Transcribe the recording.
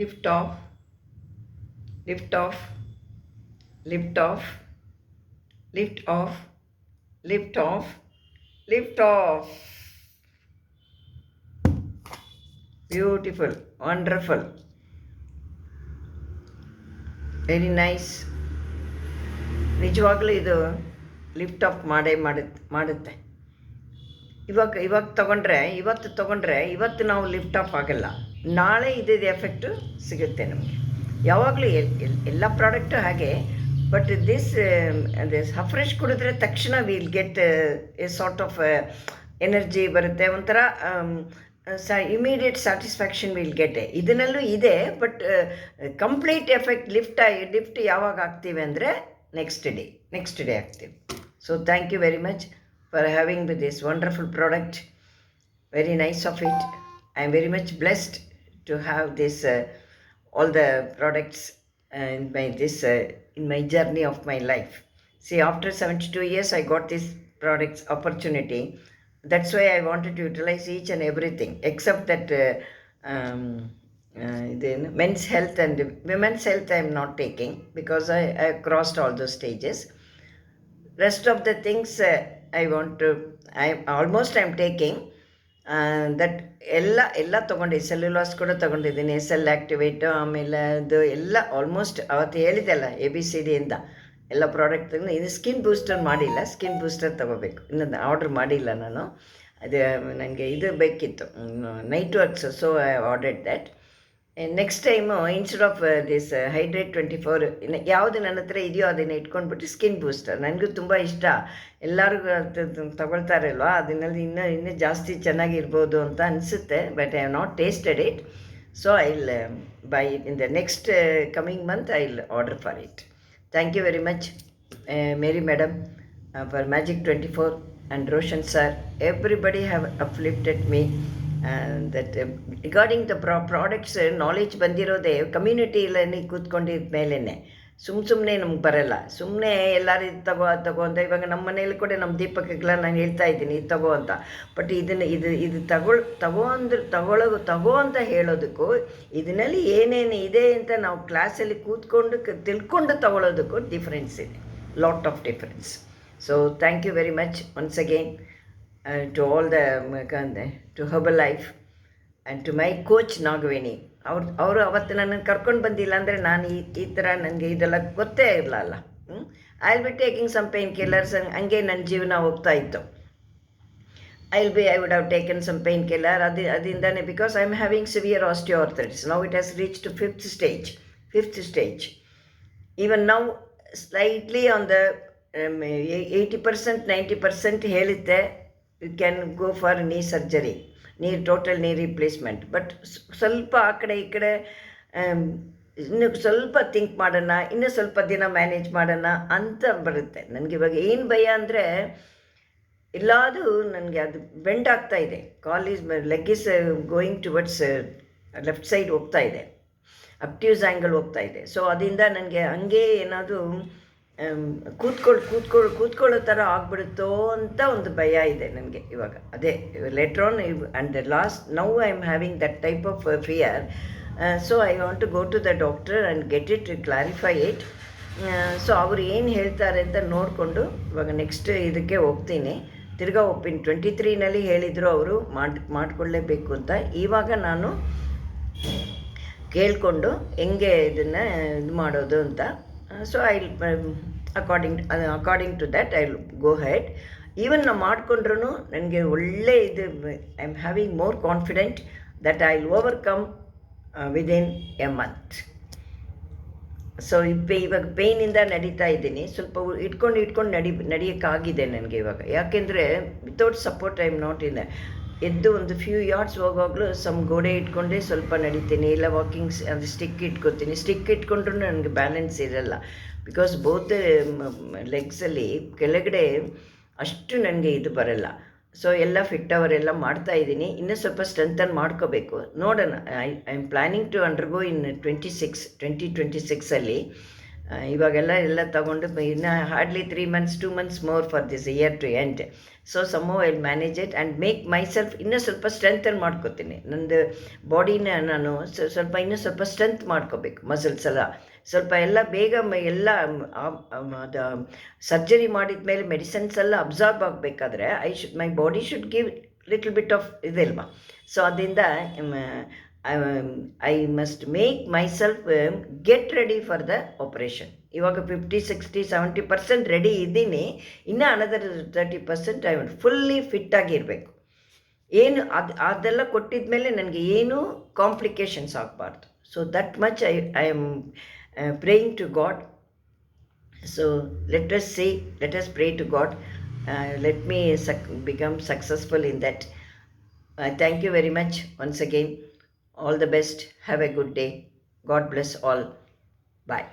lift off, lift off, lift off, lift off, lift off, lift off. Beautiful, wonderful, very nice. ನಿಜವಾಗ್ಲೂ ಇದು lift off ಮಾಡುತ್ತೆ. ಇವಾಗ ತೊಗೊಂಡ್ರೆ ಇವತ್ತು ನಾವು ಲಿಫ್ಟ್ ಆಫ್ ಆಗಲ್ಲ, ನಾಳೆ ಇದ್ದಿದ್ದು ಎಫೆಕ್ಟು ಸಿಗುತ್ತೆ ನಮಗೆ. ಯಾವಾಗಲೂ ಎಲ್ಲ ಪ್ರಾಡಕ್ಟು ಹಾಗೆ. ಬಟ್ ದಿಸ್ ಫ್ರೆಶ್ ಕುಡಿದ್ರೆ ತಕ್ಷಣ will get a sort of energy ಬರುತ್ತೆ, ಒಂಥರ ಇಮಿಡಿಯೇಟ್ ಸ್ಯಾಟಿಸ್ಫ್ಯಾಕ್ಷನ್ ವಿಲ್ ಗೆಟ್. ಇದನ್ನಲ್ಲೂ ಇದೆ, ಬಟ್ ಕಂಪ್ಲೀಟ್ ಎಫೆಕ್ಟ್ ಲಿಫ್ಟ್ ಯಾವಾಗ ಆಗ್ತೀವಿ ಅಂದರೆ ನೆಕ್ಸ್ಟ್ ಡೇ ಆಗ್ತೀವಿ. So thank you very much for having this wonderful product. Very nice of it. I am very much blessed to have this all the products in my journey of my life. See, after 72 years I got this products opportunity. That's why I wanted to utilize each and everything, except that men's health and women's health I am not taking, because I crossed all those stages. Rest of the things I'm taking. That ಎಲ್ಲ ತೊಗೊಂಡೆ. ಸೆಲ್ಯುಲಾಸ್ ಕೂಡ ತೊಗೊಂಡಿದ್ದೀನಿ, cell ಆ್ಯಕ್ಟಿವೇಟು, ಆಮೇಲೆ ಅದು ಎಲ್ಲ almost ಅವತ್ತು ಹೇಳಿದೆಲ್ಲ ABCD ಇಂದ ಎಲ್ಲ ಪ್ರಾಡಕ್ಟ್. ಇದು ಸ್ಕಿನ್ ಬೂಸ್ಟರ್ ಮಾಡಿಲ್ಲ, ಸ್ಕಿನ್ ಬೂಸ್ಟರ್ ತೊಗೋಬೇಕು, ಇನ್ನೊಂದು ಆರ್ಡ್ರ್ ಮಾಡಿಲ್ಲ ನಾನು. ಅದು ನನಗೆ ಇದು ಬೇಕಿತ್ತು, night works, so I ordered that. Next time instead of this hydrate 24 ಯಾವುದು ನನ್ನ ಹತ್ರ ಇದೆಯೋ ಅದನ್ನು ಇಟ್ಕೊಂಡ್ಬಿಟ್ಟು ಸ್ಕಿನ್ ಬೂಸ್ಟರ್. ನನಗೂ ತುಂಬ ಇಷ್ಟ, ಎಲ್ಲರಿಗೂ ತಗೊಳ್ತಾರಲ್ವ, ಅದನ್ನಲ್ಲಿ ಇನ್ನೂ ಜಾಸ್ತಿ ಚೆನ್ನಾಗಿರ್ಬೋದು ಅಂತ ಅನಿಸುತ್ತೆ. But I have not tasted it, so I will buy it in the next coming month. I will order for it. Thank you very much Mary madam for magic 24 and Roshan sir. Everybody have uplifted me. That regarding the products knowledge ಬಂದಿರೋದೇ ಕಮ್ಯುನಿಟಿಯಲ್ಲಿ ಕೂತ್ಕೊಂಡಿದ್ದ ಮೇಲೇ. ಸುಮ್ಮನೆ ನಮ್ಗೆ ಬರೋಲ್ಲ. ಸುಮ್ಮನೆ ಎಲ್ಲರೂ ಇದು ತಗೋ ಅಂತ. ಇವಾಗ ನಮ್ಮ ಮನೇಲಿ ಕೂಡ ನಮ್ಮ ದೀಪಕ್ಕೆಲ್ಲ ನಾನು ಹೇಳ್ತಾ ಇದ್ದೀನಿ ಇದು ತಗೋ ಅಂತ. ಬಟ್ ಇದು ತಗೋ ಅಂತ ಹೇಳೋದಕ್ಕೂ ಇದರಲ್ಲಿ ಏನೇನು ಇದೆ ಅಂತ ನಾವು ಕ್ಲಾಸಲ್ಲಿ ಕೂತ್ಕೊಂಡು ತಿಳ್ಕೊಂಡು ತಗೊಳ್ಳೋದಕ್ಕೂ ಡಿಫ್ರೆನ್ಸ್ ಇದೆ, lot of difference. So thank you very much once again to all the to Herbalife and to my coach Nagavini. ಅವರು ಅವತ್ತು ನನ್ನನ್ನು ಕರ್ಕೊಂಡು ಬಂದಿಲ್ಲ ಅಂದರೆ ನಾನು ಈ ಥರ ನನಗೆ ಇದೆಲ್ಲ ಗೊತ್ತೇ ಇರಲ್ಲ. I will be taking some painkillers, ಹಂಗೆ ನನ್ನ ಜೀವನ ಹೋಗ್ತಾ ಇತ್ತು. I would have taken some painkiller. ಅದರಿಂದನೇ, because I am having severe osteoarthritis. Now it has reach to fifth stage. Even now slightly on the 80% 90% ಹೇಳಿದ್ದೆ you can go for knee surgery, total knee replacement. But ಸ್ವಲ್ಪ ಆ ಕಡೆ ಈ ಕಡೆ ಇನ್ನು ಸ್ವಲ್ಪ think ಮಾಡೋಣ, ಇನ್ನೂ ಸ್ವಲ್ಪ ದಿನ ಮ್ಯಾನೇಜ್ ಮಾಡೋಣ ಅಂತ ಬರುತ್ತೆ ನನಗೆ. ಇವಾಗ ಏನು ಭಯ ಅಂದರೆ ಎಲ್ಲಾದರೂ ನನಗೆ ಅದು ಬೆಂಡ್ ಆಗ್ತಾ ಇದೆ. Leg is going towards left side ಹೋಗ್ತಾ ಇದೆ, ಅಪ್ಟ್ಯೂಸ್ ಆ್ಯಂಗಲ್ ಹೋಗ್ತಾ ಇದೆ. ಸೊ ಅದರಿಂದ ನನಗೆ ಹಂಗೆ ಏನಾದರೂ ಕೂತ್ಕೊಳ್ಳೋ ಥರ ಆಗ್ಬಿಡುತ್ತೋ ಅಂತ ಒಂದು ಭಯ ಇದೆ ನನಗೆ ಇವಾಗ. ಅದೇ later on and now I am having that type of fear. So I want to go to the doctor and get it clarify it. So ಅವರು ಏನು ಹೇಳ್ತಾರೆ ಅಂತ ನೋಡಿಕೊಂಡು ಇವಾಗ ನೆಕ್ಸ್ಟ್ ಇದಕ್ಕೆ ಹೋಗ್ತೀನಿ. ತಿರ್ಗಾ 23ನಲ್ಲಿ ಹೇಳಿದರು ಅವರು ಮಾಡಿಕೊಳ್ಳೇಬೇಕು ಅಂತ. ಇವಾಗ ನಾನು ಕೇಳಿಕೊಂಡು ಹೆಂಗೆ ಇದನ್ನು ಇದು ಮಾಡೋದು ಅಂತ. So I according to that I will go head. Even ನಾವು ಮಾಡಿಕೊಂಡ್ರೂ ನನಗೆ ಒಳ್ಳೆ ಇದು, I am having more confident that I will overcome within a month. So ಇವಾಗ ಪೇಯ್ನಿಂದ ನಡೀತಾ ಇದ್ದೀನಿ. ಸ್ವಲ್ಪ ಇಟ್ಕೊಂಡು ನಡೆಯೋಕ್ಕಾಗಿದೆ ನನಗೆ ಇವಾಗ. ಯಾಕೆಂದರೆ without support I am not in. ಎದ್ದು ಒಂದು ಫ್ಯೂ ಯಾರ್ಡ್ಸ್ ಹೋಗುವಾಗಲೂ ಗೋಡೆ ಇಟ್ಕೊಂಡೇ ಸ್ವಲ್ಪ ನಡೀತೀನಿ, ಇಲ್ಲ ವಾಕಿಂಗ್ಸ್ ಅದು ಸ್ಟಿಕ್ ಇಟ್ಕೊತೀನಿ. ಸ್ಟಿಕ್ ಇಟ್ಕೊಂಡ್ರೂ ನನಗೆ ಬ್ಯಾಲೆನ್ಸ್ ಇರಲ್ಲ, ಬಿಕಾಸ್ ಬೋತ್ ಲೆಗ್ಸಲ್ಲಿ ಕೆಳಗಡೆ ಅಷ್ಟು ನನಗೆ ಇದು ಬರಲ್ಲ. ಸೊ ಎಲ್ಲ ಫಿಟ್ ಅವರೆಲ್ಲ ಮಾಡ್ತಾಯಿದ್ದೀನಿ. ಇನ್ನೂ ಸ್ವಲ್ಪ ಸ್ಟ್ರೆಂಥನ್ ಮಾಡ್ಕೋಬೇಕು, ನೋಡೋಣ. I am planning to undergo in 2026 ಇವಾಗೆಲ್ಲ ತಗೊಂಡು ಇನ್ನು hardly 3 months 2 months more for this year to end. So some I manage it and make myself ಇನ್ನೂ ಸ್ವಲ್ಪ ಸ್ಟ್ರೆಂಥನ್ ಮಾಡ್ಕೋತೀನಿ. ನಂದು ಬಾಡಿನ ನಾನು ಸ್ವಲ್ಪ ಇನ್ನೂ ಸ್ವಲ್ಪ ಸ್ಟ್ರೆಂತ್ ಮಾಡ್ಕೋಬೇಕು. ಮಸಲ್ಸ್ ಎಲ್ಲ ಸ್ವಲ್ಪ ಎಲ್ಲ ಬೇಗ ಎಲ್ಲ ಅದು ಸರ್ಜರಿ ಮಾಡಿದ ಮೇಲೆ ಮೆಡಿಸಿನ್ಸ್ ಎಲ್ಲ ಅಬ್ಸಾರ್ಬ್ ಆಗಬೇಕಾದ್ರೆ my body should give little bit of ಇದಲ್ವಾ. ಸೊ ಅದರಿಂದ I must make myself get ready for the operation. ಇವಾಗ 50-60-70% ರೆಡಿ ಇದ್ದೀನಿ. ಇನ್ನೂ ಅನದರ್ 30% ಐ ಫುಲ್ಲಿ ಫಿಟ್ಟಾಗಿರಬೇಕು. ಏನು ಅದೆಲ್ಲ ಕೊಟ್ಟಿದ ಮೇಲೆ ನನಗೆ ಏನೂ ಕಾಂಪ್ಲಿಕೇಶನ್ಸ್ ಆಗಬಾರ್ದು. So that much I am praying to God. So let us pray to God. Let me become successful in that. Thank you very much once again. All the best. Have a good day. God bless all. Bye.